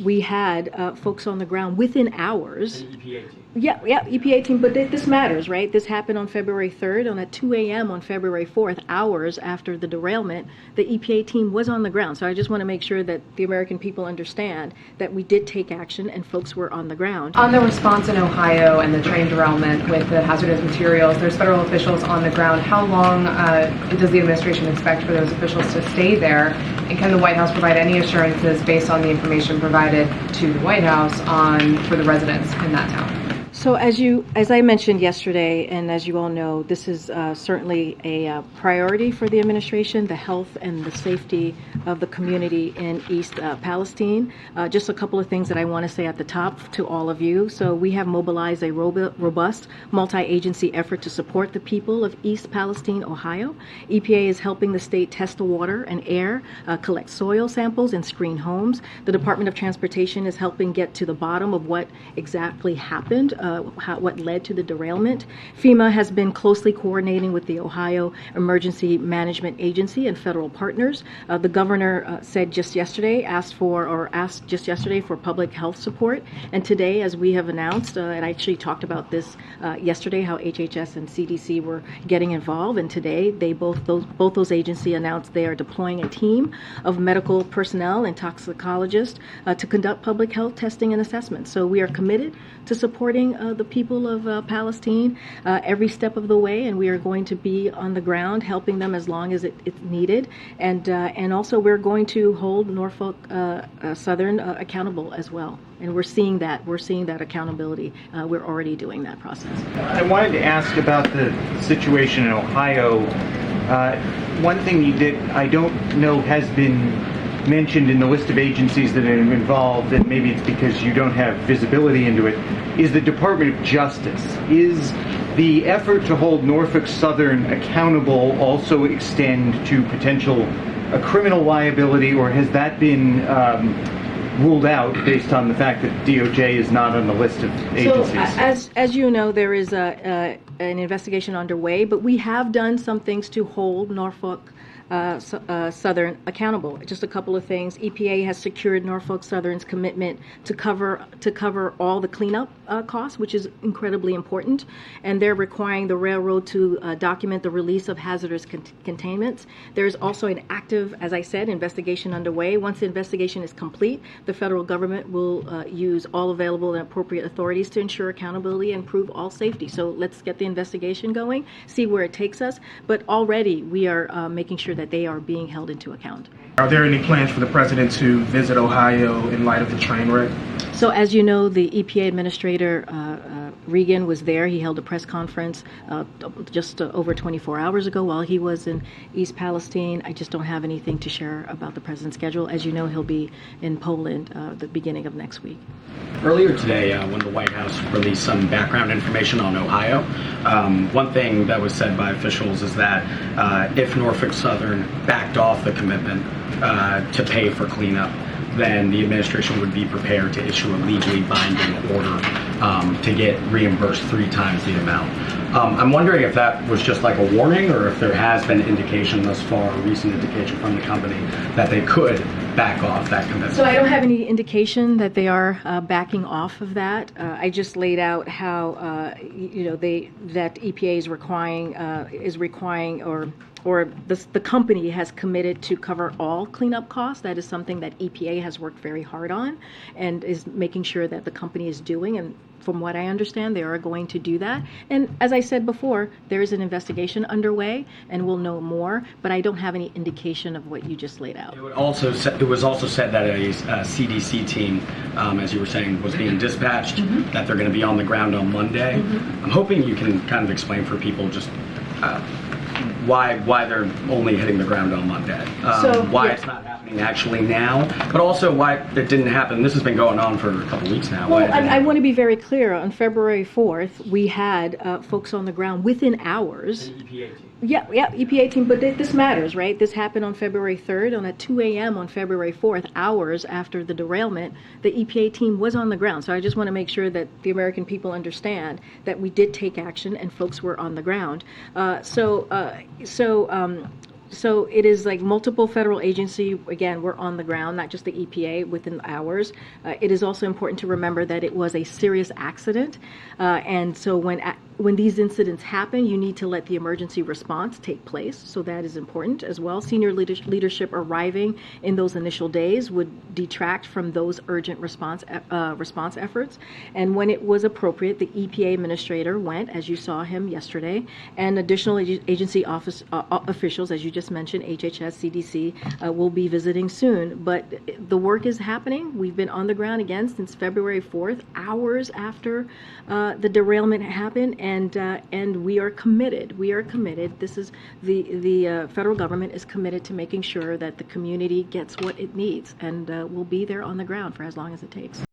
we had folks on the ground within hours. The EPA team. Yeah, EPA team, but this matters, right? This happened on February 3rd, at 2 a.m. on February 4th, hours after the derailment. The EPA team was on the ground. So I just want to make sure that the American people understand that we did take action and folks were on the ground. On the response in Ohio and the train derailment with the hazardous materials, there's federal officials on the ground. How long does the administration expect for those officials to stay there? And can the White House provide any assurances based on the information provided to the White House for the residents in that town? So as I mentioned yesterday, and as you all know, this is certainly a priority for the administration, the health and the safety of the community in East Palestine. Just a couple of things that I want to say at the top to all of you. So we have mobilized a robust multi-agency effort to support the people of East Palestine, Ohio. EPA is helping the state test the water and air, collect soil samples, and screen homes. The Department of Transportation is helping get to the bottom of what exactly happened, what led to the derailment. FEMA has been closely coordinating with the Ohio Emergency Management Agency and federal partners. The governor said just yesterday, asked just yesterday for public health support. And today, as we have announced, and I actually talked about this yesterday, how HHS and CDC were getting involved. And today, both those agencies announced they are deploying a team of medical personnel and toxicologists to conduct public health testing and assessment. So we are committed to supporting the people of Palestine every step of the way, and we are going to be on the ground helping them as long as it's needed. And also we're going to hold Norfolk Southern accountable as well. And we're seeing that accountability. We're already doing that process. I wanted to ask about the situation in Ohio. One thing that I don't know has been mentioned in the list of agencies that are involved, and maybe it's because you don't have visibility into it, is the Department of Justice. Is the effort to hold Norfolk Southern accountable also extend to potential criminal liability, or has that been ruled out based on the fact that DOJ is not on the list of agencies? So, as you know, there is an investigation underway, but we have done some things to hold Norfolk Southern accountable. Just a couple of things. EPA has secured Norfolk Southern's commitment to cover all the cleanup costs, which is incredibly important, and they're requiring the railroad to document the release of hazardous containments. There's also an active, as I said, investigation underway. Once the investigation is complete, the federal government will use all available and appropriate authorities to ensure accountability and improve all safety. So let's get the investigation going, see where it takes us. But already we are making sure that they are being held into account. Are there any plans for the president to visit Ohio in light of the train wreck? So as you know, the EPA Administrator Regan was there. He held a press conference just over 24 hours ago while he was in East Palestine. I just don't have anything to share about the president's schedule. As you know, he'll be in Poland the beginning of next week. Earlier today, when the White House released some background information on Ohio, one thing that was said by officials is that if Norfolk Southern backed off the commitment to pay for cleanup, then the administration would be prepared to issue a legally binding order to get reimbursed 3 times the amount. I'm wondering if that was just like a warning, or if there has been indication thus far, a recent indication from the company, that they could back off that commitment. So I don't have any indication that they are backing off of that. I just laid out how that EPA is requiring or the company has committed to cover all cleanup costs. That is something that EPA has worked very hard on and is making sure that the company is doing. And from what I understand, they are going to do that. And as I said before, there is an investigation underway, and we'll know more. But I don't have any indication of what you just laid out. It was also said that a CDC team, as you were saying, was being dispatched, that they're going to be on the ground on Monday. I'm hoping you can kind of explain for people just why they're only hitting the ground on Monday, it's not happening actually now, but also why it didn't happen. This has been going on for a couple weeks now. Well, I want to be very clear. On February 4th, we had folks on the ground within hours. The EPA team. Yeah, EPA team, but this matters, right? This happened on February 3rd, at 2 a.m. on February 4th, hours after the derailment. The EPA team was on the ground. So I just want to make sure that the American people understand that we did take action and folks were on the ground. So it is like multiple federal agency. Again, we're on the ground, not just the EPA within hours. It is also important to remember that it was a serious accident. And so when these incidents happen, you need to let the emergency response take place. So that is important as well. Senior leadership arriving in those initial days would detract from those urgent response efforts. And when it was appropriate, the EPA administrator went, as you saw him yesterday, and additional agency officials, as you just mentioned, HHS, CDC, will be visiting soon. But the work is happening. We've been on the ground again since February 4th, hours after the derailment happened, and we are committed. We are committed. This is the federal government is committed to making sure that the community gets what it needs, and we'll be there on the ground for as long as it takes.